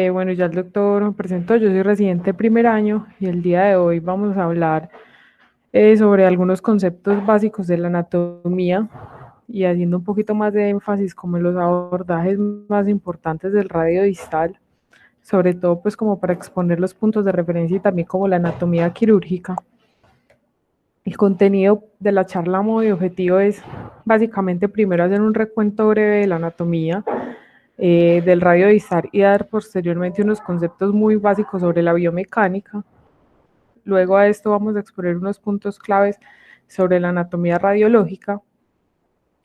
Bueno, ya el doctor me presentó, yo soy residente de primer año y el día de hoy vamos a hablar sobre algunos conceptos básicos de la anatomía y haciendo un poquito más de énfasis como en los abordajes más importantes del radio distal, sobre todo pues como para exponer los puntos de referencia y también como la anatomía quirúrgica. El contenido de la charla a modo de objetivo es básicamente primero hacer un recuento breve de la anatomía, del radio distal y dar posteriormente unos conceptos muy básicos sobre la biomecánica. Luego a esto vamos a exponer unos puntos claves sobre la anatomía radiológica.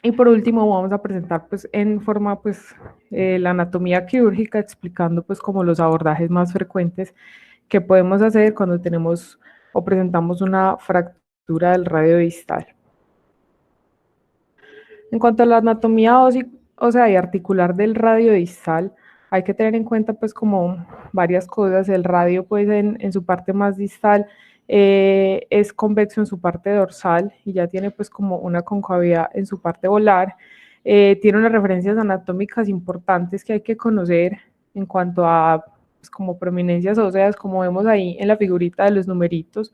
Y por último vamos a presentar pues en forma pues la anatomía quirúrgica explicando pues como los abordajes más frecuentes que podemos hacer cuando tenemos o presentamos una fractura del radio distal. En cuanto a la anatomía ósea y articular del radio distal, hay que tener en cuenta pues como varias cosas. El radio pues en su parte más distal es convexo en su parte dorsal y ya tiene pues como una concavidad en su parte volar. Tiene unas referencias anatómicas importantes que hay que conocer en cuanto a pues, como prominencias óseas, como vemos ahí en la figurita de los numeritos.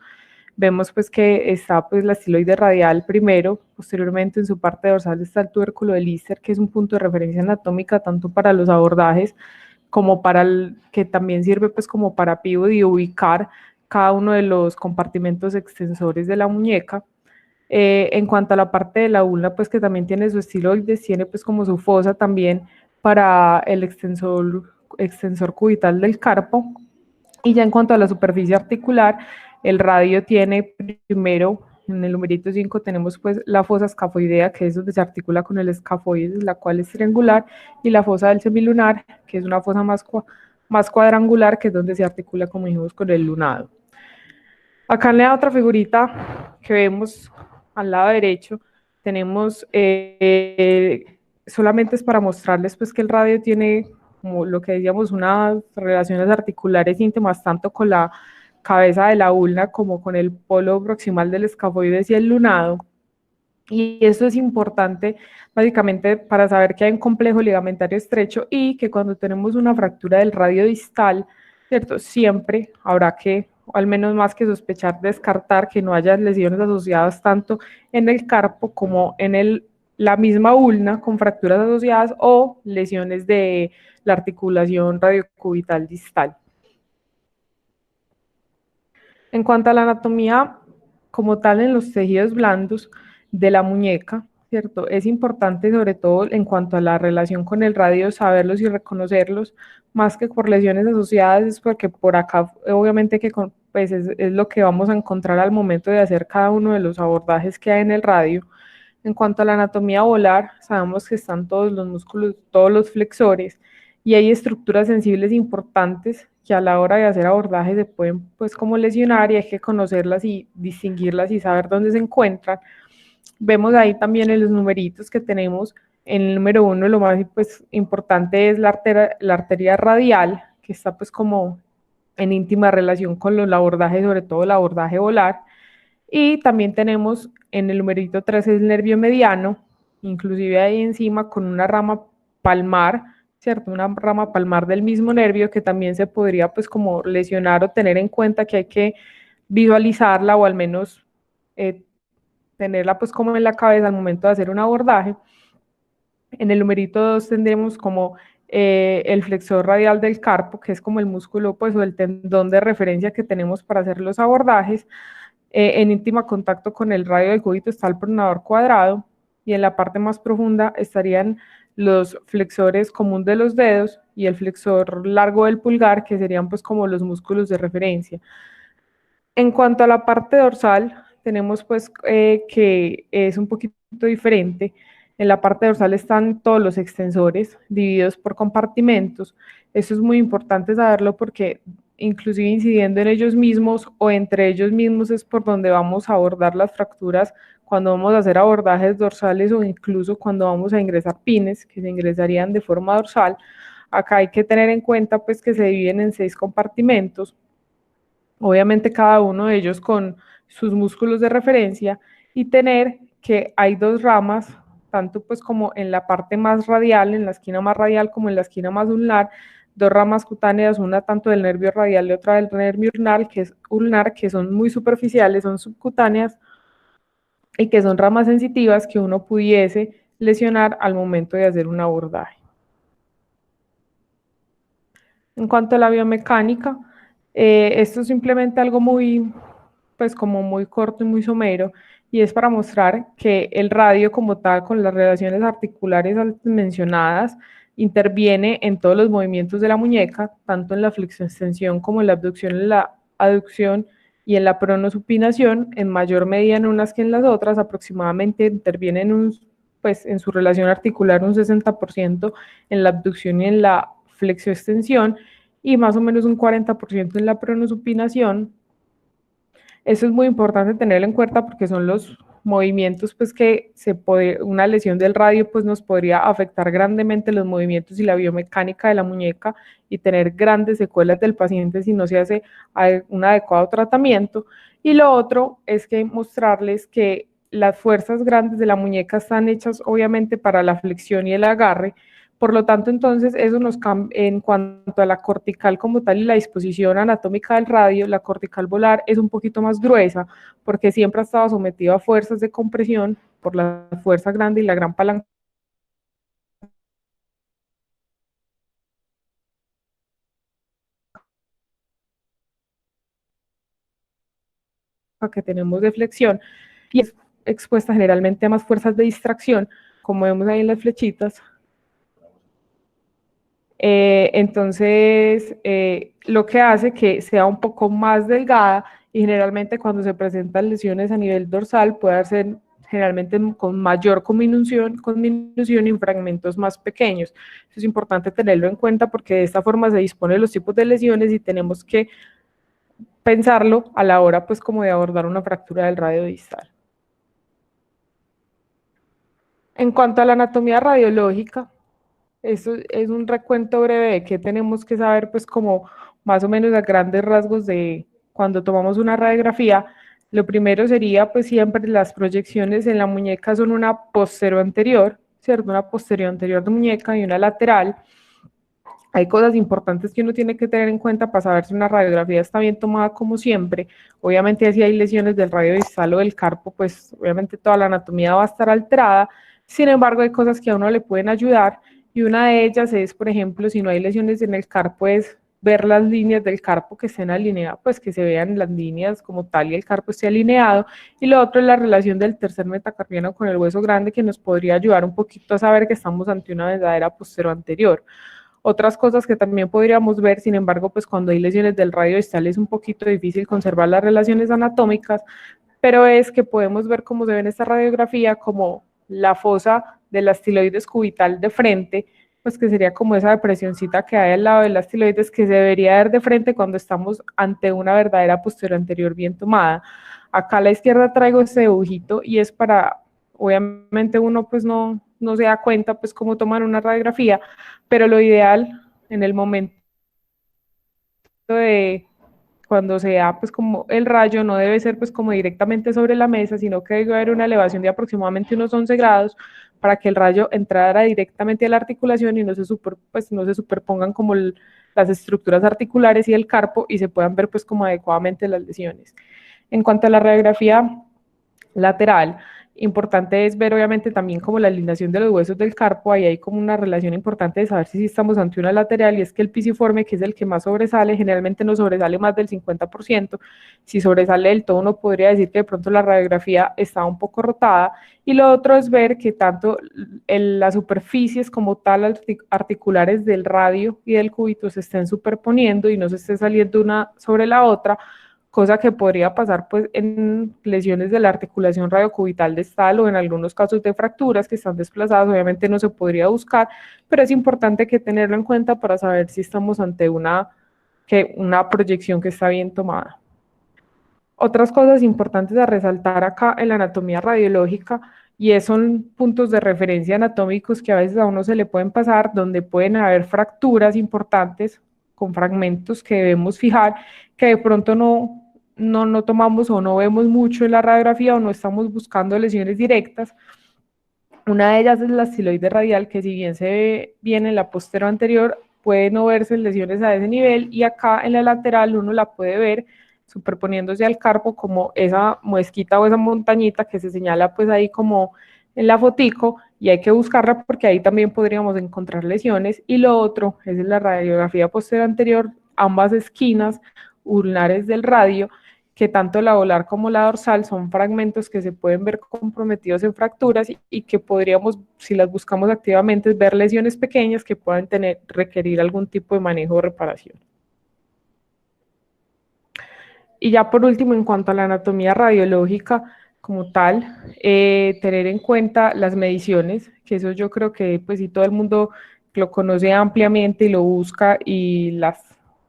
Vemos pues que está pues la estiloide radial primero, posteriormente en su parte dorsal está el tubérculo de Lister, que es un punto de referencia anatómica tanto para los abordajes como para el que también sirve pues como para pivot y ubicar cada uno de los compartimentos extensores de la muñeca. En cuanto a la parte de la ulna, pues que también tiene su estiloides, tiene pues como su fosa también para el extensor cubital del carpo. Y ya en cuanto a la superficie articular, el radio tiene primero, en el numerito 5 tenemos pues la fosa escafoidea, que es donde se articula con el escafoides, la cual es triangular, y la fosa del semilunar, que es una fosa más cuadrangular, que es donde se articula, como dijimos, con el lunado. Acá en la otra figurita que vemos al lado derecho, tenemos, solamente es para mostrarles pues que el radio tiene, como lo que decíamos, unas relaciones articulares íntimas tanto con la cabeza de la ulna como con el polo proximal del escafoides y el lunado. Y eso es importante básicamente para saber que hay un complejo ligamentario estrecho y que cuando tenemos una fractura del radio distal, ¿cierto? Siempre habrá que, o al menos más que sospechar, descartar que no haya lesiones asociadas tanto en el carpo como en la misma ulna con fracturas asociadas o lesiones de la articulación radiocubital distal. En cuanto a la anatomía como tal en los tejidos blandos de la muñeca, ¿cierto? Es importante sobre todo en cuanto a la relación con el radio saberlos y reconocerlos, más que por lesiones asociadas, es porque por acá obviamente que pues es lo que vamos a encontrar al momento de hacer cada uno de los abordajes que hay en el radio. En cuanto a la anatomía volar, sabemos que están todos los músculos, todos los flexores, y hay estructuras sensibles importantes que a la hora de hacer abordaje se pueden pues como lesionar y hay que conocerlas y distinguirlas y saber dónde se encuentran. Vemos ahí también en los numeritos que tenemos, en el número 1 lo más pues, importante es la arteria radial, que está pues como en íntima relación con los abordajes, sobre todo el abordaje volar. Y también tenemos en el numerito 3 el nervio mediano, inclusive ahí encima con una rama palmar, ¿cierto? Una rama palmar del mismo nervio que también se podría pues como lesionar o tener en cuenta que hay que visualizarla o al menos tenerla pues como en la cabeza al momento de hacer un abordaje. En el numerito 2 tendremos como el flexor radial del carpo, que es como el músculo pues o el tendón de referencia que tenemos para hacer los abordajes. En íntima contacto con el radio del cúbito está el pronador cuadrado y en la parte más profunda estarían los flexores común de los dedos y el flexor largo del pulgar, que serían pues como los músculos de referencia. En cuanto a la parte dorsal, tenemos pues que es un poquito diferente. En la parte dorsal están todos los extensores divididos por compartimentos. Eso es muy importante saberlo porque inclusive incidiendo en ellos mismos o entre ellos mismos es por donde vamos a abordar las fracturas cuando vamos a hacer abordajes dorsales o incluso cuando vamos a ingresar pines que se ingresarían de forma dorsal. Acá hay que tener en cuenta pues que se dividen en 6 compartimentos, obviamente cada uno de ellos con sus músculos de referencia, y tener que hay 2 ramas, tanto pues como en la parte más radial, en la esquina más radial como en la esquina más ulnar, dos ramas cutáneas, una tanto del nervio radial y otra del nervio ulnar, que son muy superficiales, son subcutáneas y que son ramas sensitivas que uno pudiese lesionar al momento de hacer un abordaje. En cuanto a la biomecánica, esto es simplemente algo muy, pues como muy corto y muy somero, y es para mostrar que el radio como tal, con las relaciones articulares antes mencionadas, interviene en todos los movimientos de la muñeca, tanto en la flexión-extensión como en la abducción, en la aducción y en la pronosupinación, en mayor medida en unas que en las otras, aproximadamente interviene pues, en su relación articular un 60% en la abducción y en la flexioextensión y más o menos un 40% en la pronosupinación. Eso es muy importante tenerlo en cuenta porque son los movimientos pues que una lesión del radio pues nos podría afectar grandemente los movimientos y la biomecánica de la muñeca y tener grandes secuelas del paciente si no se hace un adecuado tratamiento. Y lo otro es que mostrarles que las fuerzas grandes de la muñeca están hechas obviamente para la flexión y el agarre. Por lo tanto, entonces, eso nos cambia en cuanto a la cortical como tal y la disposición anatómica del radio. La cortical volar es un poquito más gruesa porque siempre ha estado sometido a fuerzas de compresión por la fuerza grande y la gran palanca que tenemos de flexión y es expuesta generalmente a más fuerzas de distracción, como vemos ahí en las flechitas. Entonces, lo que hace que sea un poco más delgada y generalmente cuando se presentan lesiones a nivel dorsal puede ser generalmente con mayor conminución y en fragmentos más pequeños. Eso es importante tenerlo en cuenta porque de esta forma se dispone de los tipos de lesiones y tenemos que pensarlo a la hora pues como de abordar una fractura del radio distal. En cuanto a la anatomía radiológica, eso es un recuento breve de qué tenemos que saber, pues como más o menos a grandes rasgos de cuando tomamos una radiografía. Lo primero sería, pues siempre las proyecciones en la muñeca son una posterior anterior, ¿cierto? Una posterior anterior de muñeca y una lateral. Hay cosas importantes que uno tiene que tener en cuenta para saber si una radiografía está bien tomada como siempre. Obviamente si hay lesiones del radio distal o del carpo, pues obviamente toda la anatomía va a estar alterada. Sin embargo, hay cosas que a uno le pueden ayudar y una de ellas es, por ejemplo, si no hay lesiones en el carpo, es ver las líneas del carpo que estén alineadas, pues que se vean las líneas como tal y el carpo esté alineado. Y lo otro es la relación del tercer metacarpiano con el hueso grande, que nos podría ayudar un poquito a saber que estamos ante una verdadera posterior anterior. Otras cosas que también podríamos ver, sin embargo, pues cuando hay lesiones del radio distal es un poquito difícil conservar las relaciones anatómicas, pero es que podemos ver cómo se ve en esta radiografía como la fosa de la estiloides cubital de frente, pues que sería como esa depresioncita que hay al lado de la estiloides que se debería ver de frente cuando estamos ante una verdadera posterior anterior bien tomada. Acá a la izquierda traigo este dibujito y es para, obviamente uno pues no se da cuenta pues cómo tomar una radiografía, pero lo ideal en el momento de cuando se da pues como el rayo no debe ser pues como directamente sobre la mesa, sino que debe haber una elevación de aproximadamente unos 11 grados para que el rayo entrara directamente a la articulación y no se superpongan como las estructuras articulares y el carpo y se puedan ver pues como adecuadamente las lesiones. En cuanto a la radiografía lateral, importante es ver obviamente también como la alineación de los huesos del carpo, ahí hay como una relación importante de saber si estamos ante una lateral y es que el pisiforme, que es el que más sobresale, generalmente no sobresale más del 50%, si sobresale del todo uno podría decir que de pronto la radiografía está un poco rotada y lo otro es ver que tanto las superficies como tal articulares del radio y del cúbito se estén superponiendo y no se esté saliendo una sobre la otra, cosa que podría pasar pues en lesiones de la articulación radiocubital distal o en algunos casos de fracturas que están desplazadas, obviamente no se podría buscar, pero es importante que tenerlo en cuenta para saber si estamos ante una proyección que está bien tomada. Otras cosas importantes a resaltar acá en la anatomía radiológica y son puntos de referencia anatómicos que a veces a uno se le pueden pasar, donde pueden haber fracturas importantes con fragmentos que debemos fijar, que de pronto no tomamos o no vemos mucho en la radiografía o no estamos buscando lesiones directas. Una de ellas es la estiloide radial, que si bien se ve bien en la posterior anterior, puede no verse lesiones a ese nivel, y acá en la lateral uno la puede ver superponiéndose al carpo como esa muesquita o esa montañita que se señala pues ahí como en la fotico, y hay que buscarla porque ahí también podríamos encontrar lesiones. Y lo otro es en la radiografía posterior anterior, ambas esquinas ulnares del radio, que tanto la volar como la dorsal son fragmentos que se pueden ver comprometidos en fracturas y que podríamos, si las buscamos activamente, ver lesiones pequeñas que puedan requerir algún tipo de manejo o reparación. Y ya por último, en cuanto a la anatomía radiológica como tal, tener en cuenta las mediciones, que eso yo creo que pues si todo el mundo lo conoce ampliamente y lo busca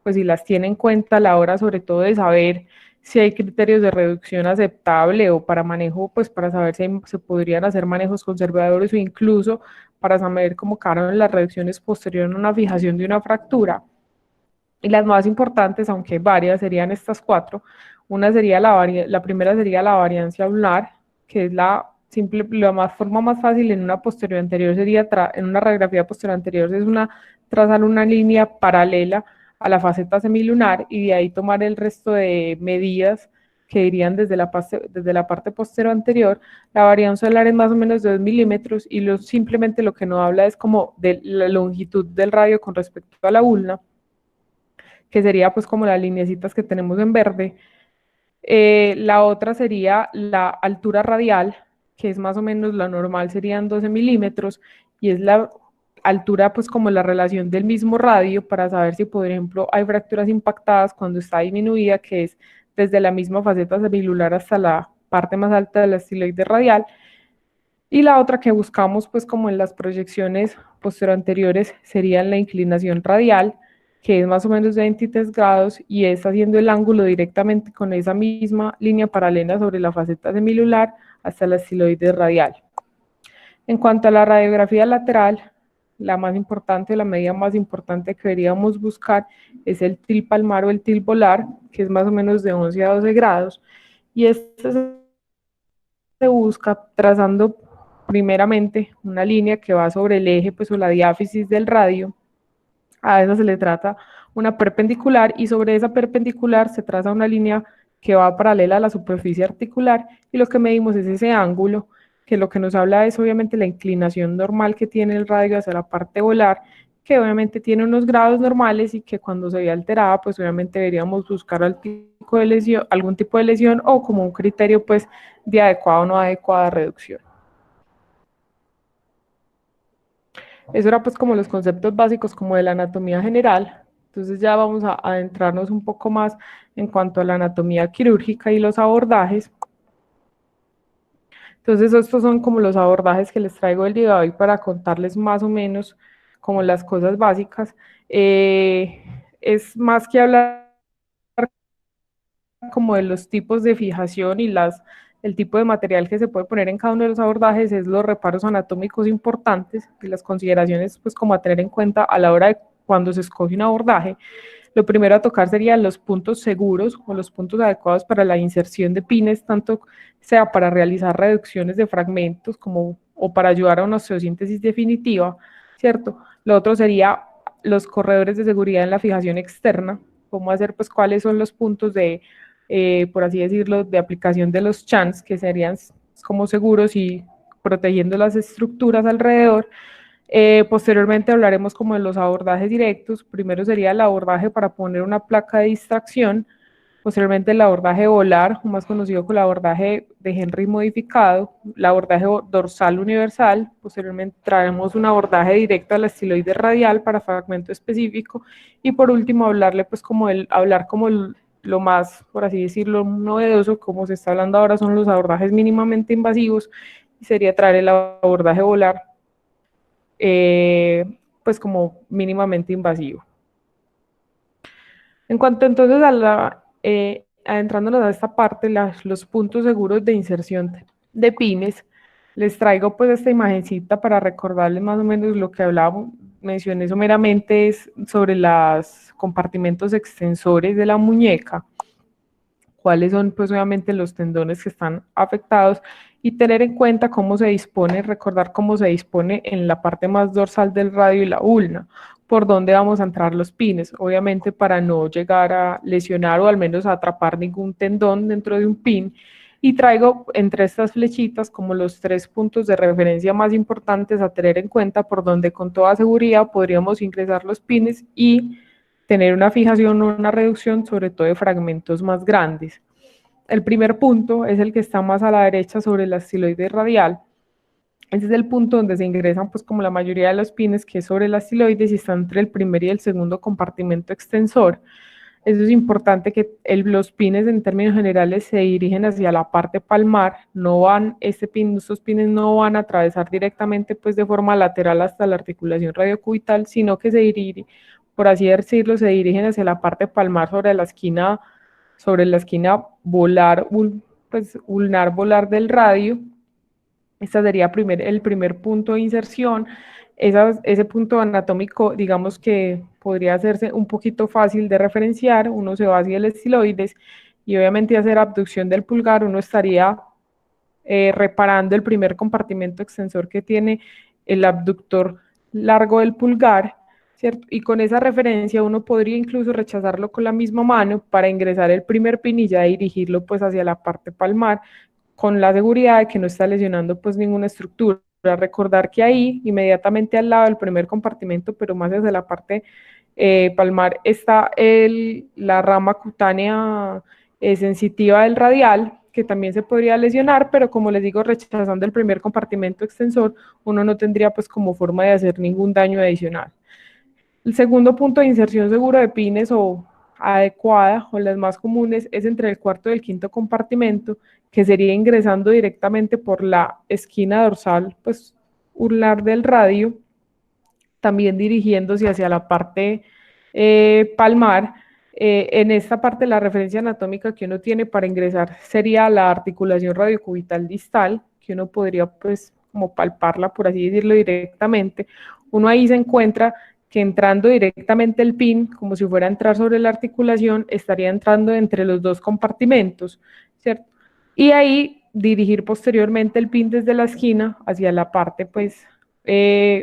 pues, y las tiene en cuenta a la hora sobre todo de saber si hay criterios de reducción aceptable o para manejo, pues para saber si se podrían hacer manejos conservadores o incluso para saber cómo quedaron las reducciones posteriores a una fijación de una fractura. Y las más importantes, aunque varias, serían estas cuatro. Una sería la primera sería la variancia ulnar, que es forma más fácil en una posterior anterior sería, en una radiografía posterior anterior es trazar una línea paralela a la faceta semilunar y de ahí tomar el resto de medidas que irían desde la parte posterior anterior. La variancia solar es más o menos de 2 milímetros y simplemente lo que no habla es como de la longitud del radio con respecto a la ulna, que sería pues como las lineecitas que tenemos en verde. La otra sería la altura radial, que es más o menos la normal, serían 12 milímetros, y es la altura pues como la relación del mismo radio para saber si por ejemplo hay fracturas impactadas cuando está disminuida, que es desde la misma faceta semilunar hasta la parte más alta de la estiloide radial. Y la otra que buscamos, pues como en las proyecciones posterior anteriores, sería la inclinación radial, que es más o menos de 23 grados y es haciendo el ángulo directamente con esa misma línea paralela sobre la faceta semilunar hasta la estiloide radial. En cuanto a la radiografía lateral, la más importante, la medida más importante que deberíamos buscar es el til palmar o el til volar, que es más o menos de 11 a 12 grados, y este se busca trazando primeramente una línea que va sobre el eje pues, o la diáfisis del radio. A esa se le trata una perpendicular y sobre esa perpendicular se traza una línea que va paralela a la superficie articular y lo que medimos es ese ángulo, que lo que nos habla es obviamente la inclinación normal que tiene el radio hacia la parte volar, que obviamente tiene unos grados normales y que cuando se ve alterada, pues obviamente deberíamos buscar algún tipo de lesión o como un criterio pues de adecuada o no adecuada reducción. Eso era pues como los conceptos básicos como de la anatomía general. Entonces ya vamos a adentrarnos un poco más en cuanto a la anatomía quirúrgica y los abordajes. Entonces estos son como los abordajes que les traigo el día de hoy para contarles más o menos como las cosas básicas. Es más que hablar como de los tipos de fijación y el tipo de material que se puede poner en cada uno de los abordajes, es los reparos anatómicos importantes y las consideraciones pues como a tener en cuenta a la hora de cuando se escoge un abordaje. Lo primero a tocar serían los puntos seguros o los puntos adecuados para la inserción de pines, tanto sea para realizar reducciones de fragmentos como o para ayudar a una osteosíntesis definitiva, ¿cierto? Lo otro sería los corredores de seguridad en la fijación externa, cómo hacer pues cuáles son los puntos por así decirlo, de aplicación de los chans, que serían como seguros y protegiendo las estructuras alrededor. Posteriormente hablaremos como de los abordajes directos. Primero sería el abordaje para poner una placa de distracción, posteriormente el abordaje volar, más conocido como el abordaje de Henry modificado, el abordaje dorsal universal, posteriormente traemos un abordaje directo a la estiloide radial para fragmento específico, y por último hablar como lo más, por así decirlo, novedoso, como se está hablando ahora, son los abordajes mínimamente invasivos, y sería traer el abordaje volar pues como mínimamente invasivo. En cuanto entonces adentrándonos a esta parte, los puntos seguros de inserción de pines, les traigo pues esta imagencita para recordarles más o menos lo que hablábamos, mencioné someramente es sobre los compartimentos extensores de la muñeca, cuáles son pues obviamente los tendones que están afectados y tener en cuenta cómo se dispone, recordar cómo se dispone en la parte más dorsal del radio y la ulna. por dónde vamos a entrar los pines, obviamente para no llegar a lesionar o al menos a atrapar ningún tendón dentro de un pin. Y traigo entre estas flechitas como los 3 puntos de referencia más importantes a tener en cuenta por donde con toda seguridad podríamos ingresar los pines y tener una fijación o una reducción, sobre todo de fragmentos más grandes. El primer punto es el que está más a la derecha sobre la estiloide radial. Ese es el punto donde se ingresan pues como la mayoría de los pines, que es sobre la estiloides y está entre el primer y el segundo compartimento extensor. Eso es importante que los pines en términos generales se dirigen hacia la parte palmar, no van, estos pines no van a atravesar directamente pues de forma lateral hasta la articulación radiocubital, sino que se dirigen, por así decirlo, se dirigen hacia la parte palmar sobre la esquina volar, pues ulnar volar del radio. Este sería el primer punto de inserción. Ese punto anatómico, digamos que podría hacerse un poquito fácil de referenciar. Uno se va hacia el estiloides y obviamente hacer abducción del pulgar, uno estaría reparando el primer compartimento extensor que tiene el abductor largo del pulgar, ¿cierto? Y con esa referencia uno podría incluso rechazarlo con la misma mano para ingresar el primer pin y ya dirigirlo pues hacia la parte palmar, con la seguridad de que no está lesionando pues ninguna estructura. Recordar que ahí, inmediatamente al lado del primer compartimento, pero más hacia la parte palmar, está la rama cutánea sensitiva del radial, que también se podría lesionar, pero como les digo, rechazando el primer compartimento extensor, uno no tendría pues como forma de hacer ningún daño adicional. El segundo punto de inserción seguro de pines o adecuada, o las más comunes, es entre el cuarto y el quinto compartimento, que sería ingresando directamente por la esquina dorsal, pues ulnar del radio, también dirigiéndose hacia la parte palmar. En esta parte la referencia anatómica que uno tiene para ingresar sería la articulación radiocubital distal, que uno podría pues como palparla, por así decirlo, directamente. Uno ahí se encuentra que entrando directamente el pin, como si fuera a entrar sobre la articulación, estaría entrando entre los dos compartimentos, ¿cierto? Y ahí dirigir posteriormente el pin desde la esquina hacia la parte pues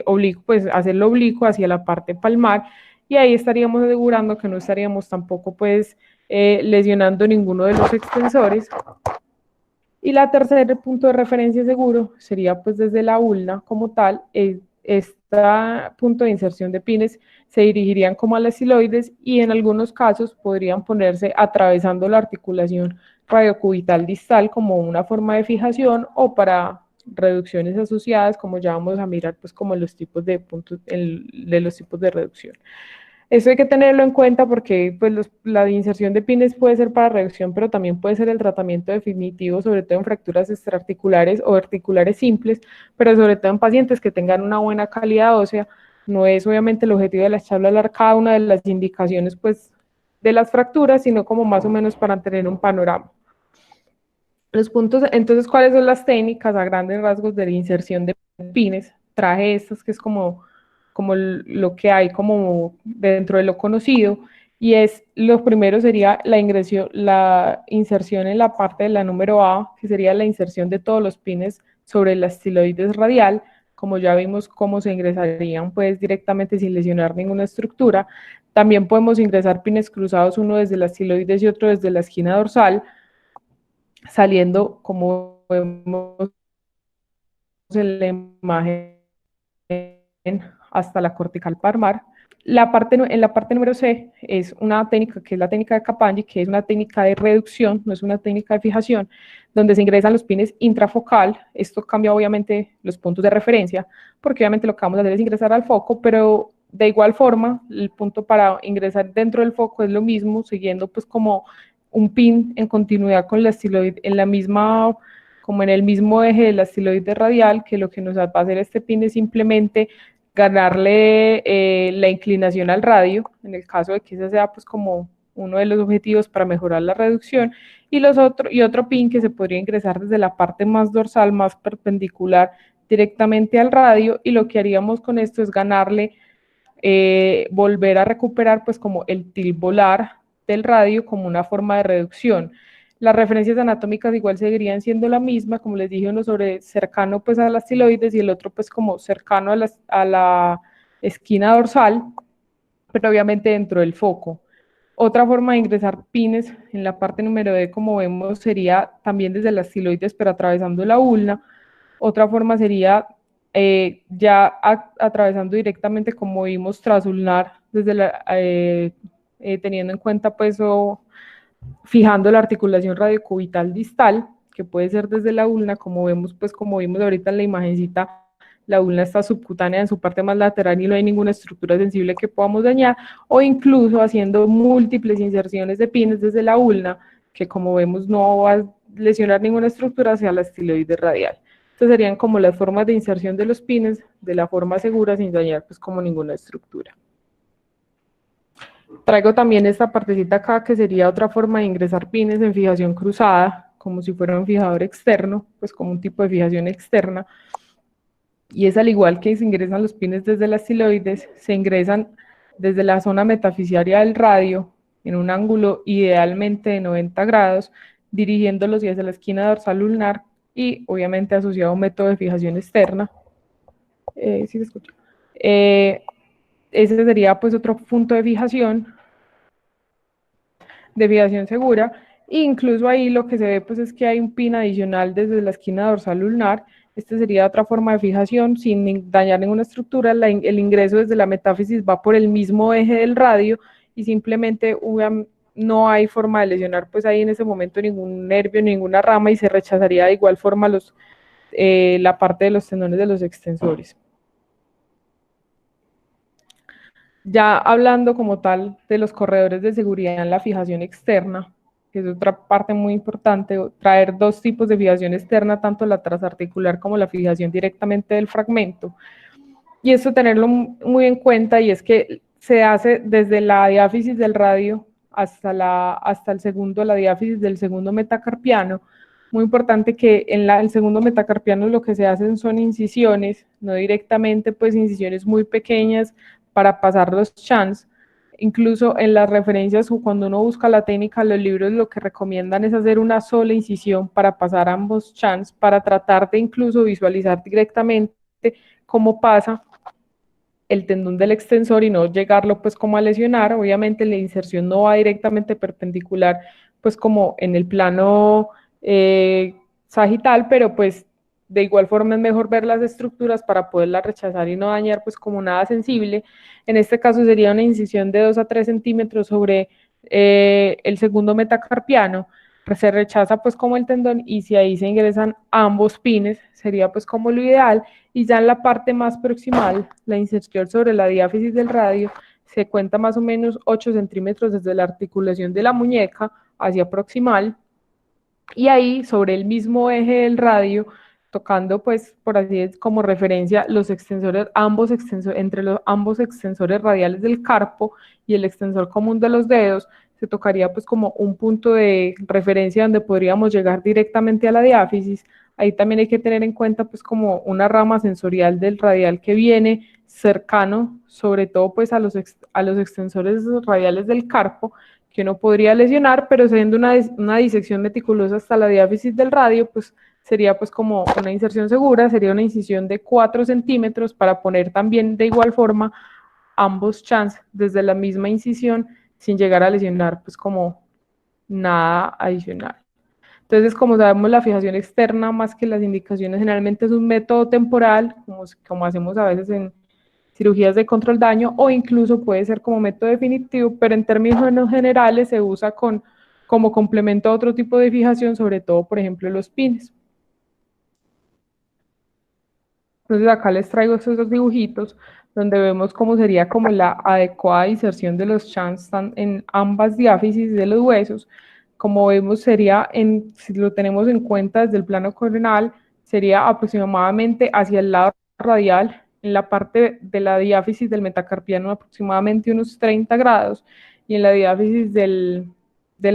oblicuo, pues hacerlo oblicuo hacia la parte palmar, y ahí estaríamos asegurando que no estaríamos tampoco pues lesionando ninguno de los extensores. Y la tercer punto de referencia seguro sería pues desde la ulna como tal. Este punto de inserción de pines se dirigirían como a las estiloides y en algunos casos podrían ponerse atravesando la articulación radiocubital distal como una forma de fijación, o para reducciones asociadas, como ya vamos a mirar pues como los tipos de puntos de los tipos de reducción. Eso hay que tenerlo en cuenta porque pues, la inserción de pines puede ser para reducción, pero también puede ser el tratamiento definitivo, sobre todo en fracturas extraarticulares o articulares simples, pero sobre todo en pacientes que tengan una buena calidad ósea. No es obviamente el objetivo de la charla hablar cada una de las indicaciones pues, de las fracturas, sino como más o menos para tener un panorama. Los puntos, entonces, ¿cuáles son las técnicas a grandes rasgos de la inserción de pines? Traje estas que es como lo que hay como dentro de lo conocido, y es, lo primero sería la inserción en la parte de la número A, que sería la inserción de todos los pines sobre la estiloides radial, como ya vimos cómo se ingresarían pues directamente sin lesionar ninguna estructura. También podemos ingresar pines cruzados, uno desde la estiloides y otro desde la esquina dorsal, saliendo como vemos en la imagen hasta la cortical palmar. En la parte número C es una técnica que es la técnica de Capagni, que es una técnica de reducción, no es una técnica de fijación, donde se ingresan los pines intrafocal. Esto cambia obviamente los puntos de referencia, porque obviamente lo que vamos a hacer es ingresar al foco, pero de igual forma el punto para ingresar dentro del foco es lo mismo, siguiendo pues como un pin en continuidad con la estiloide, en la misma, como en el mismo eje de la estiloide radial, que lo que nos va a hacer este pin es simplemente ganarle la inclinación al radio, en el caso de que ese sea pues como uno de los objetivos para mejorar la reducción, y otro pin que se podría ingresar desde la parte más dorsal, más perpendicular directamente al radio, y lo que haríamos con esto es ganarle, volver a recuperar pues como el til volar del radio como una forma de reducción. Las referencias anatómicas igual seguirían siendo la misma, como les dije, uno sobre cercano pues a las tiloides y el otro pues como cercano a la esquina dorsal. pero obviamente dentro del foco. Otra forma de ingresar pines en la parte número D, como vemos, sería también desde las estiloides, pero atravesando la ulna. Otra forma sería ya atravesando directamente, como vimos, trasulnar, desde teniendo en cuenta pues o fijando la articulación radiocubital distal, que puede ser desde la ulna, como vemos, pues como vimos ahorita en la imagencita, la ulna está subcutánea en su parte más lateral y no hay ninguna estructura sensible que podamos dañar, o incluso haciendo múltiples inserciones de pines desde la ulna, que como vemos no va a lesionar ninguna estructura hacia la estiloide radial. Estas serían como las formas de inserción de los pines de la forma segura sin dañar pues como ninguna estructura. Traigo también esta partecita acá que sería otra forma de ingresar pines en fijación cruzada, como si fuera un fijador externo, pues como un tipo de fijación externa. Y es al igual que se ingresan los pines desde las estiloides, se ingresan desde la zona metafisiaria del radio en un ángulo idealmente de 90 grados, dirigiéndolos hacia la esquina dorsal ulnar y obviamente asociado a un método de fijación externa. ¿Sí se escucha? Ese sería pues otro punto de fijación segura. E incluso ahí lo que se ve pues es que hay un pin adicional desde la esquina dorsal ulnar. Esta sería otra forma de fijación sin dañar ninguna estructura. El ingreso desde la metáfisis va por el mismo eje del radio y simplemente no hay forma de lesionar pues ahí en ese momento ningún nervio, ninguna rama y se rechazaría de igual forma la parte de los tendones de los extensores. Ya hablando como tal de los corredores de seguridad en la fijación externa, que es otra parte muy importante, traer dos tipos de fijación externa, tanto la transarticular como la fijación directamente del fragmento. Y esto tenerlo muy en cuenta, y es que se hace desde la diáfisis del radio hasta la diáfisis del segundo metacarpiano. Muy importante que en el segundo metacarpiano lo que se hacen son incisiones, no directamente, pues incisiones muy pequeñas para pasar los chans. Incluso en las referencias o cuando uno busca la técnica, los libros lo que recomiendan es hacer una sola incisión para pasar ambos chans, para tratar de incluso visualizar directamente cómo pasa el tendón del extensor y no llegarlo pues como a lesionar. Obviamente la inserción no va directamente perpendicular pues como en el plano sagital, pero pues de igual forma es mejor ver las estructuras para poderlas rechazar y no dañar pues como nada sensible. En este caso sería una incisión de 2 a 3 centímetros sobre el segundo metacarpiano. Se rechaza pues como el tendón y si ahí se ingresan ambos pines sería pues como lo ideal. Y ya en la parte más proximal, la inserción sobre la diáfisis del radio se cuenta más o menos 8 centímetros desde la articulación de la muñeca hacia proximal, y ahí sobre el mismo eje del radio, tocando pues por así es como referencia los extensores, entre los ambos extensores radiales del carpo y el extensor común de los dedos, se tocaría pues como un punto de referencia donde podríamos llegar directamente a la diáfisis. Ahí también hay que tener en cuenta pues como una rama sensorial del radial que viene cercano, sobre todo pues a los extensores radiales del carpo, que uno podría lesionar, pero siendo una disección meticulosa hasta la diáfisis del radio, pues sería pues como una inserción segura, sería una incisión de 4 centímetros para poner también de igual forma ambos chans desde la misma incisión sin llegar a lesionar pues como nada adicional. Entonces, como sabemos, la fijación externa, más que las indicaciones, generalmente es un método temporal, como hacemos a veces en cirugías de control daño, o incluso puede ser como método definitivo, pero en términos generales se usa como complemento a otro tipo de fijación, sobre todo, por ejemplo, los pines. Entonces acá les traigo estos dos dibujitos donde vemos cómo sería como la adecuada inserción de los chans en ambas diáfisis de los huesos. Como vemos sería, si lo tenemos en cuenta desde el plano coronal, sería aproximadamente hacia el lado radial, en la parte de la diáfisis del metacarpiano aproximadamente unos 30 grados, y en la diáfisis del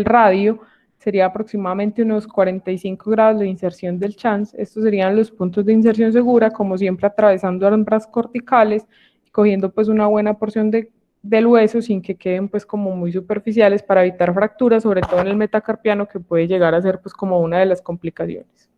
radio sería aproximadamente unos 45 grados de inserción del chance. Estos serían los puntos de inserción segura, como siempre atravesando ambas corticales, cogiendo pues una buena porción del hueso sin que queden pues como muy superficiales para evitar fracturas, sobre todo en el metacarpiano, que puede llegar a ser pues como una de las complicaciones.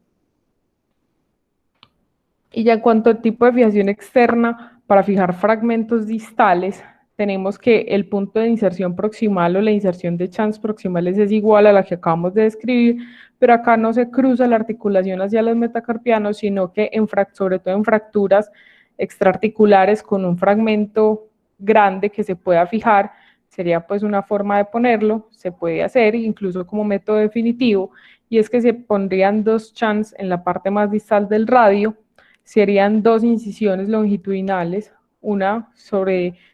Y ya en cuanto al tipo de fijación externa para fijar fragmentos distales, tenemos que el punto de inserción proximal o la inserción de chans proximales es igual a la que acabamos de describir, pero acá no se cruza la articulación hacia los metacarpianos, sino que sobre todo en fracturas extraarticulares con un fragmento grande que se pueda fijar, sería pues una forma de ponerlo, se puede hacer incluso como método definitivo, y es que se pondrían dos chans en la parte más distal del radio, serían dos incisiones longitudinales, una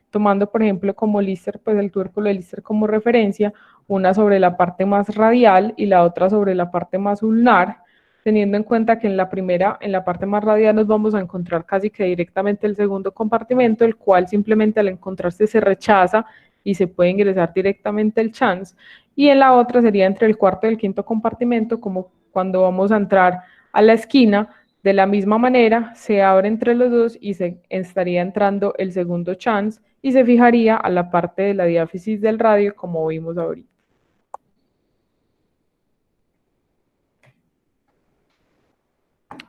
tomando por ejemplo como Lister, pues el tubérculo de Lister como referencia, una sobre la parte más radial y la otra sobre la parte más ulnar, teniendo en cuenta que en la primera, en la parte más radial nos vamos a encontrar casi que directamente el segundo compartimento, el cual simplemente al encontrarse se rechaza y se puede ingresar directamente el chance, y en la otra sería entre el cuarto y el quinto compartimento, como cuando vamos a entrar a la esquina, de la misma manera se abre entre los dos y se estaría entrando el segundo chance y se fijaría a la parte de la diáfisis del radio como vimos ahorita.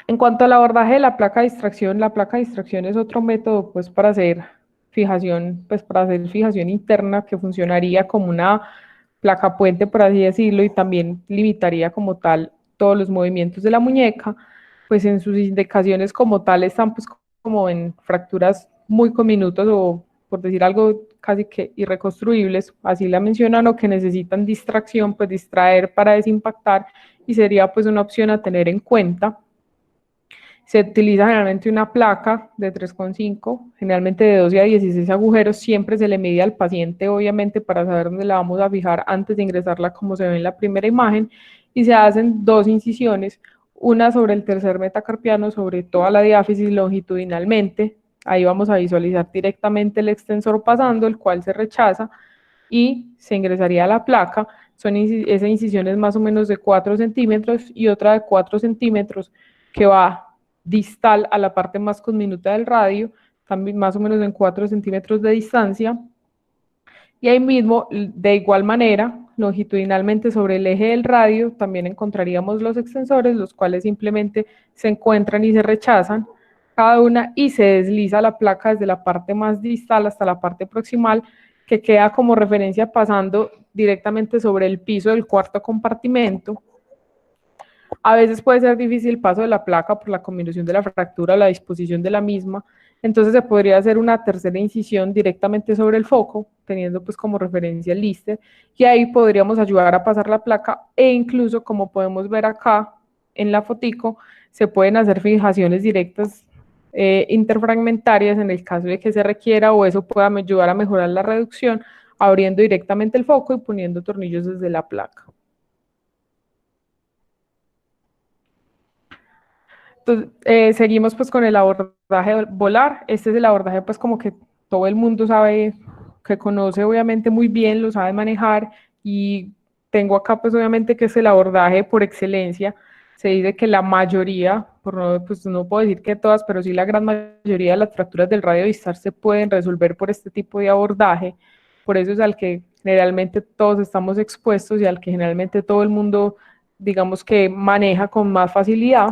En cuanto al abordaje de la placa de distracción es otro método pues para hacer fijación interna que funcionaría como una placa puente, por así decirlo, y también limitaría como tal todos los movimientos de la muñeca, pues en sus indicaciones como tal están pues como en fracturas muy conminutas o por decir algo casi que irreconstruibles, así la mencionan, o que necesitan distracción, pues distraer para desimpactar, y sería pues una opción a tener en cuenta. Se utiliza generalmente una placa de 3,5, generalmente de 12 a 16 agujeros. Siempre se le mide al paciente, obviamente, para saber dónde la vamos a fijar antes de ingresarla, como se ve en la primera imagen. Y se hacen dos incisiones, una sobre el tercer metacarpiano, sobre toda la diáfisis longitudinalmente. Ahí vamos a visualizar directamente el extensor pasando, el cual se rechaza y se ingresaría a la placa. Esa incisión es más o menos de 4 centímetros y otra de 4 centímetros que va distal a la parte más conminuta del radio, también más o menos en 4 centímetros de distancia. Y ahí mismo, de igual manera, longitudinalmente sobre el eje del radio, también encontraríamos los extensores, los cuales simplemente se encuentran y se rechazan cada una, y se desliza la placa desde la parte más distal hasta la parte proximal, que queda como referencia pasando directamente sobre el piso del cuarto compartimento. A veces puede ser difícil el paso de la placa por la combinación de la fractura o la disposición de la misma, entonces se podría hacer una tercera incisión directamente sobre el foco, teniendo pues como referencia el Lister, y ahí podríamos ayudar a pasar la placa, e incluso como podemos ver acá en la fotico, se pueden hacer fijaciones directas interfragmentarias en el caso de que se requiera, o eso pueda ayudar a mejorar la reducción, abriendo directamente el foco y poniendo tornillos desde la placa. Entonces, seguimos pues con el abordaje volar. Este es el abordaje pues como que todo el mundo sabe, que conoce obviamente muy bien, lo sabe manejar, y tengo acá pues obviamente que es el abordaje por excelencia. Se dice que la mayoría, por no, pues no puedo decir que todas, pero sí la gran mayoría de las fracturas del radio distal se pueden resolver por este tipo de abordaje. Por eso es al que generalmente todos estamos expuestos y al que generalmente todo el mundo, digamos que maneja con más facilidad.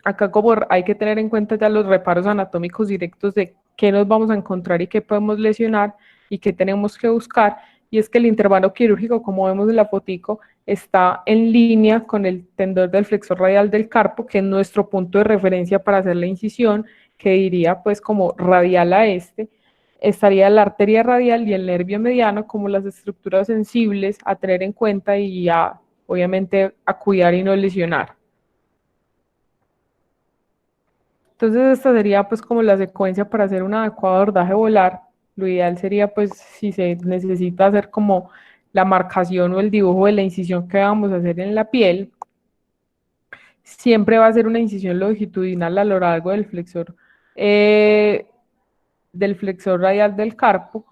Acá como hay que tener en cuenta ya los reparos anatómicos directos de qué nos vamos a encontrar y qué podemos lesionar y qué tenemos que buscar, y es que el intervalo quirúrgico, como vemos en la fotico, está en línea con el tendón del flexor radial del carpo, que es nuestro punto de referencia para hacer la incisión, que diría pues como radial a este. Estaría la arteria radial y el nervio mediano como las estructuras sensibles a tener en cuenta y obviamente a cuidar y no lesionar. Entonces esta sería pues como la secuencia para hacer un adecuado abordaje volar. Lo ideal sería pues si se necesita hacer como la marcación o el dibujo de la incisión que vamos a hacer en la piel, siempre va a ser una incisión longitudinal a lo largo del flexor radial del carpo,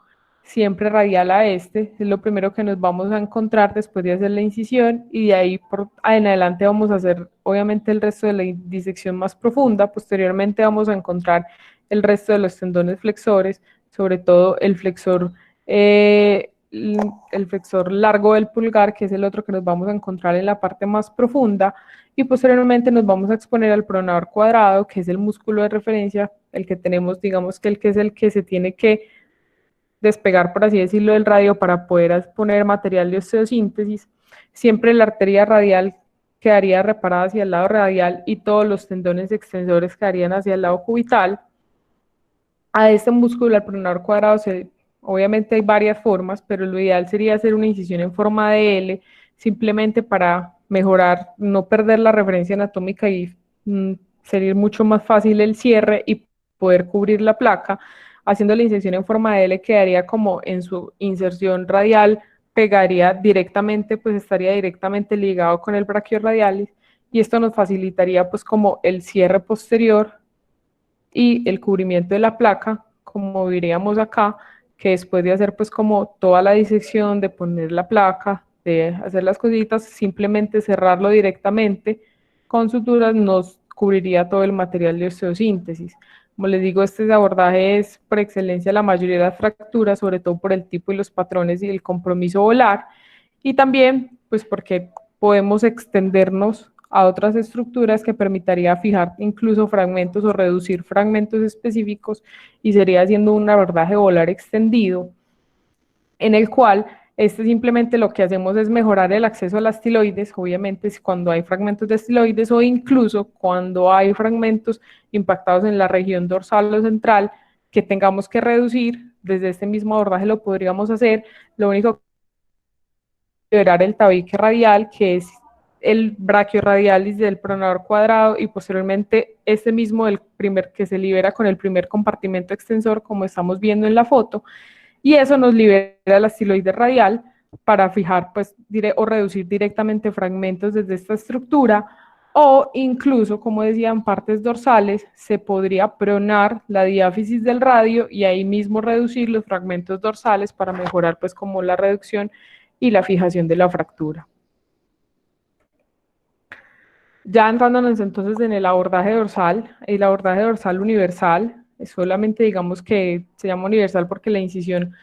siempre radial a este, es lo primero que nos vamos a encontrar después de hacer la incisión, y de ahí en adelante vamos a hacer obviamente el resto de la disección más profunda. Posteriormente vamos a encontrar el resto de los tendones flexores, sobre todo el flexor largo del pulgar, que es el otro que nos vamos a encontrar en la parte más profunda, y posteriormente nos vamos a exponer al pronador cuadrado, que es el músculo de referencia, el que tenemos, digamos que el que es el que se tiene que despegar, por así decirlo, del radio para poder poner material de osteosíntesis. Siempre la arteria radial quedaría reparada hacia el lado radial y todos los tendones extensores quedarían hacia el lado cubital. A este músculo, al pronador cuadrado, obviamente hay varias formas, pero lo ideal sería hacer una incisión en forma de L, simplemente para mejorar, no perder la referencia anatómica y sería mucho más fácil el cierre y poder cubrir la placa. Haciendo la incisión en forma de L quedaría como en su inserción radial, pegaría directamente, pues estaría directamente ligado con el brachioradialis y esto nos facilitaría pues como el cierre posterior y el cubrimiento de la placa, como diríamos acá, que después de hacer pues como toda la disección, de poner la placa, de hacer las cositas, simplemente cerrarlo directamente con suturas nos cubriría todo el material de osteosíntesis. Como les digo, este abordaje es por excelencia la mayoría de las fracturas, sobre todo por el tipo y los patrones y el compromiso volar, y también pues porque podemos extendernos a otras estructuras que permitiría fijar incluso fragmentos o reducir fragmentos específicos y sería haciendo un abordaje volar extendido, en el cual simplemente lo que hacemos es mejorar el acceso a las estiloides, obviamente cuando hay fragmentos de estiloides o incluso cuando hay fragmentos impactados en la región dorsal o central que tengamos que reducir, desde este mismo abordaje lo podríamos hacer, lo único que liberar el tabique radial, que es el brachioradialis del pronador cuadrado y posteriormente este mismo el primer que se libera con el primer compartimento extensor como estamos viendo en la foto y eso nos libera la estiloide radial para fijar pues o reducir directamente fragmentos desde esta estructura o incluso como decían partes dorsales se podría pronar la diáfisis del radio y ahí mismo reducir los fragmentos dorsales para mejorar pues como la reducción y la fijación de la fractura. Ya entrándonos entonces en el abordaje dorsal universal, es solamente digamos que se llama universal porque la incisión,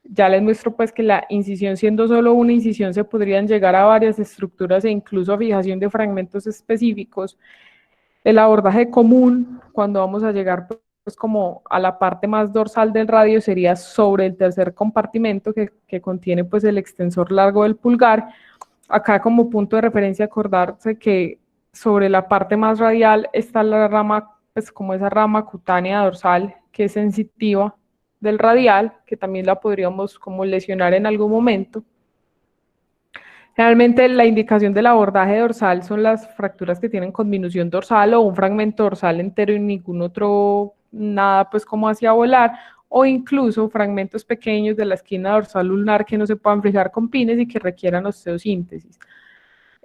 ya les muestro pues que la incisión siendo solo una incisión se podrían llegar a varias estructuras e incluso a fijación de fragmentos específicos. El abordaje común, cuando vamos a llegar pues como a la parte más dorsal del radio, sería sobre el tercer compartimento que contiene pues el extensor largo del pulgar. Acá como punto de referencia acordarse que sobre la parte más radial está la rama, pues como esa rama cutánea dorsal que es sensitiva del radial, que también la podríamos como lesionar en algún momento. Realmente la indicación del abordaje dorsal son las fracturas que tienen conminución dorsal o un fragmento dorsal entero y ningún otro, nada pues como hacia volar, o incluso fragmentos pequeños de la esquina dorsal ulnar que no se puedan fijar con pines y que requieran osteosíntesis.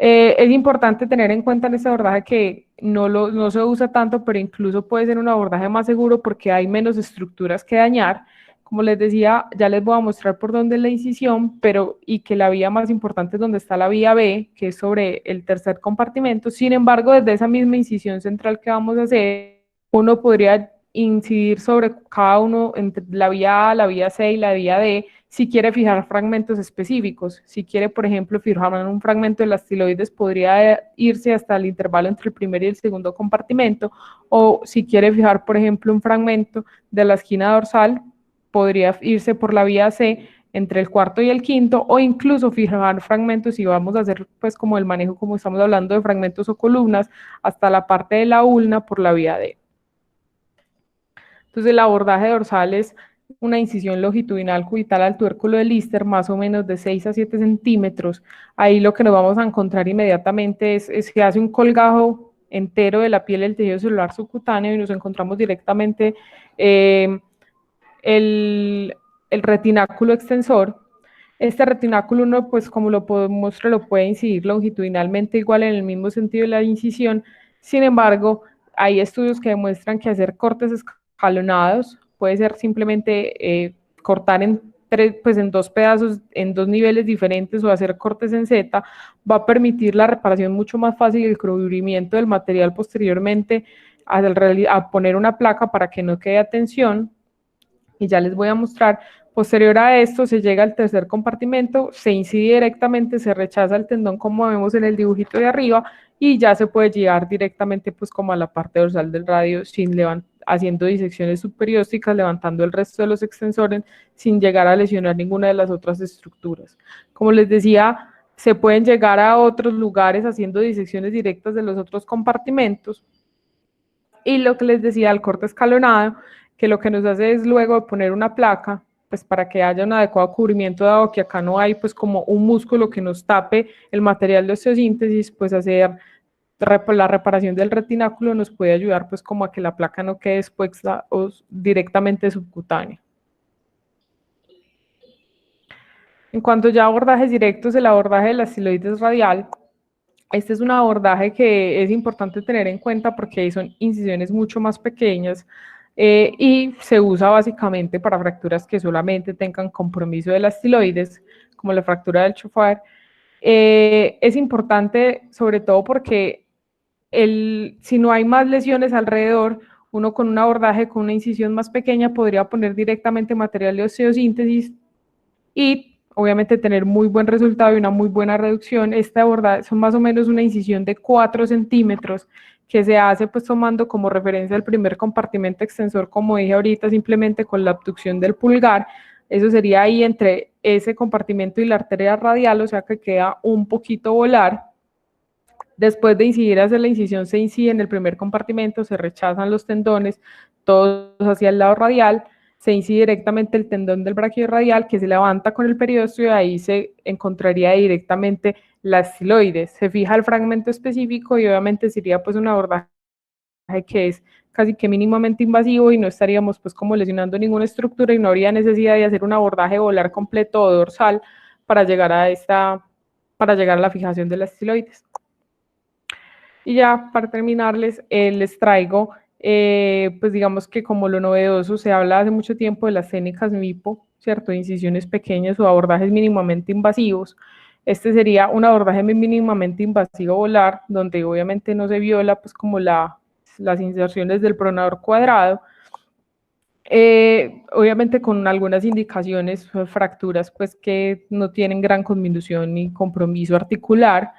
Es importante tener en cuenta en este abordaje que no se usa tanto, pero incluso puede ser un abordaje más seguro porque hay menos estructuras que dañar. Como les decía, ya les voy a mostrar por dónde es la incisión, y que la vía más importante es donde está la vía B, que es sobre el tercer compartimento. Sin embargo, desde esa misma incisión central que vamos a hacer, uno podría incidir sobre cada uno, entre la vía A, la vía C y la vía D, si quiere fijar fragmentos específicos. Si quiere, por ejemplo, fijar un fragmento de las estiloides, podría irse hasta el intervalo entre el primer y el segundo compartimento, o si quiere fijar, por ejemplo, un fragmento de la esquina dorsal, podría irse por la vía C entre el cuarto y el quinto, o incluso fijar fragmentos, si vamos a hacer pues como el manejo, como estamos hablando de fragmentos o columnas, hasta la parte de la ulna por la vía D. Entonces el abordaje dorsal es una incisión longitudinal cubital al tubérculo del Lister, más o menos de 6 a 7 centímetros. Ahí lo que nos vamos a encontrar inmediatamente es que hace un colgajo entero de la piel del tejido celular subcutáneo y nos encontramos directamente el retináculo extensor. Este retináculo uno, pues como lo mostrar, lo puede incidir longitudinalmente igual en el mismo sentido de la incisión. Sin embargo, hay estudios que demuestran que hacer cortes escalonados puede ser simplemente cortar pues en dos pedazos, en dos niveles diferentes o hacer cortes en Z, va a permitir la reparación mucho más fácil y el cubrimiento del material posteriormente a poner una placa para que no quede a tensión. Y ya les voy a mostrar. Posterior a esto se llega al tercer compartimento, se incide directamente, se rechaza el tendón como vemos en el dibujito de arriba y ya se puede llegar directamente pues como a la parte dorsal del radio sin haciendo disecciones subperiósticas, levantando el resto de los extensores sin llegar a lesionar ninguna de las otras estructuras. Como les decía, se pueden llegar a otros lugares haciendo disecciones directas de los otros compartimentos. Y lo que les decía, el corte escalonado, que lo que nos hace es luego de poner una placa, pues para que haya un adecuado cubrimiento, dado que acá no hay pues como un músculo que nos tape el material de osteosíntesis, pues hacer la reparación del retináculo nos puede ayudar pues como a que la placa no quede expuesta o directamente subcutánea. En cuanto ya a abordajes directos, el abordaje de la estiloides radial, este es un abordaje que es importante tener en cuenta porque son incisiones mucho más pequeñas y se usa básicamente para fracturas que solamente tengan compromiso de la estiloides, como la fractura del Schoffer. Es importante sobre todo porque si no hay más lesiones alrededor, uno con un abordaje con una incisión más pequeña podría poner directamente material de osteosíntesis y obviamente tener muy buen resultado y una muy buena reducción. Esta abordaje son más o menos una incisión de 4 centímetros que se hace pues tomando como referencia el primer compartimento extensor, como dije ahorita, simplemente con la abducción del pulgar. Eso sería ahí entre ese compartimento y la arteria radial, o sea que queda un poquito volar. Después de incidir hacia la incisión, se incide en el primer compartimento, se rechazan los tendones, todos hacia el lado radial, se incide directamente el tendón del brachiorradial que se levanta con el periósteo y ahí se encontraría directamente la estiloides. Se fija el fragmento específico y obviamente sería pues un abordaje que es casi que mínimamente invasivo y no estaríamos pues como lesionando ninguna estructura y no habría necesidad de hacer un abordaje volar completo o dorsal para llegar a la fijación de la estiloides. Y ya para terminarles, les traigo, pues digamos que como lo novedoso, se habla hace mucho tiempo de las técnicas MIPO, ¿cierto? Incisiones pequeñas o abordajes mínimamente invasivos. Este sería un abordaje mínimamente invasivo volar, donde obviamente no se viola pues como las inserciones del pronador cuadrado, obviamente con algunas indicaciones, fracturas pues que no tienen gran conminución ni compromiso articular,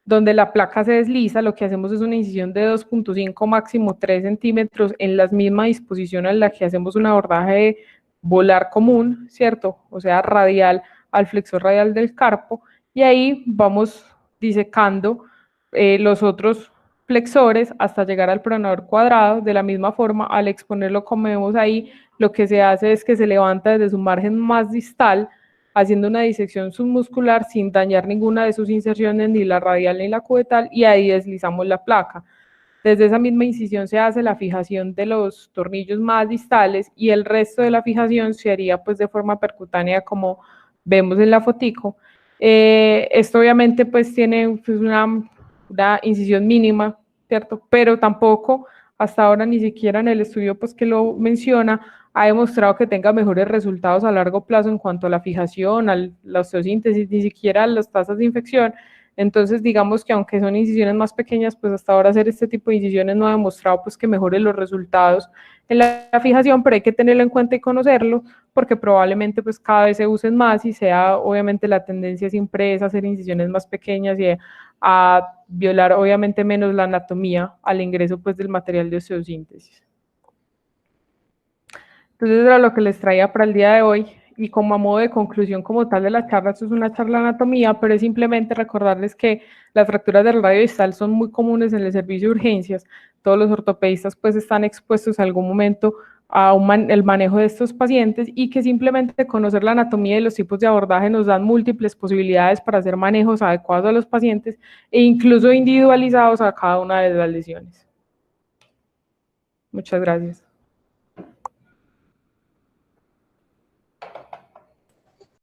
donde la placa se desliza, lo que hacemos es una incisión de 2.5 máximo 3 centímetros en la misma disposición en la que hacemos un abordaje volar común, ¿cierto? O sea, radial al flexor radial del carpo, y ahí vamos disecando los otros flexores hasta llegar al pronador cuadrado. De la misma forma, al exponerlo como vemos ahí, lo que se hace es que se levanta desde su margen más distal, haciendo una disección submuscular sin dañar ninguna de sus inserciones, ni la radial ni la cubetal, y ahí deslizamos la placa. Desde esa misma incisión se hace la fijación de los tornillos más distales y el resto de la fijación se haría pues de forma percutánea como vemos en la fotico. Esto obviamente pues tiene pues, una incisión mínima, ¿cierto? Pero tampoco hasta ahora ni siquiera en el estudio pues que lo menciona ha demostrado que tenga mejores resultados a largo plazo en cuanto a la fijación, a la osteosíntesis, ni siquiera a las tasas de infección. Entonces, digamos que aunque son incisiones más pequeñas, pues hasta ahora hacer este tipo de incisiones no ha demostrado pues que mejore los resultados en la fijación, pero hay que tenerlo en cuenta y conocerlo, porque probablemente pues cada vez se usen más y sea obviamente la tendencia siempre es hacer incisiones más pequeñas y a violar obviamente menos la anatomía al ingreso pues del material de osteosíntesis. Entonces era lo que les traía para el día de hoy y como a modo de conclusión como tal de la charla, esto es una charla de anatomía, pero es simplemente recordarles que las fracturas del radio distal son muy comunes en el servicio de urgencias. Todos los ortopedistas pues están expuestos en algún momento a el manejo de estos pacientes y que simplemente conocer la anatomía y los tipos de abordaje nos dan múltiples posibilidades para hacer manejos adecuados a los pacientes e incluso individualizados a cada una de las lesiones. Muchas gracias.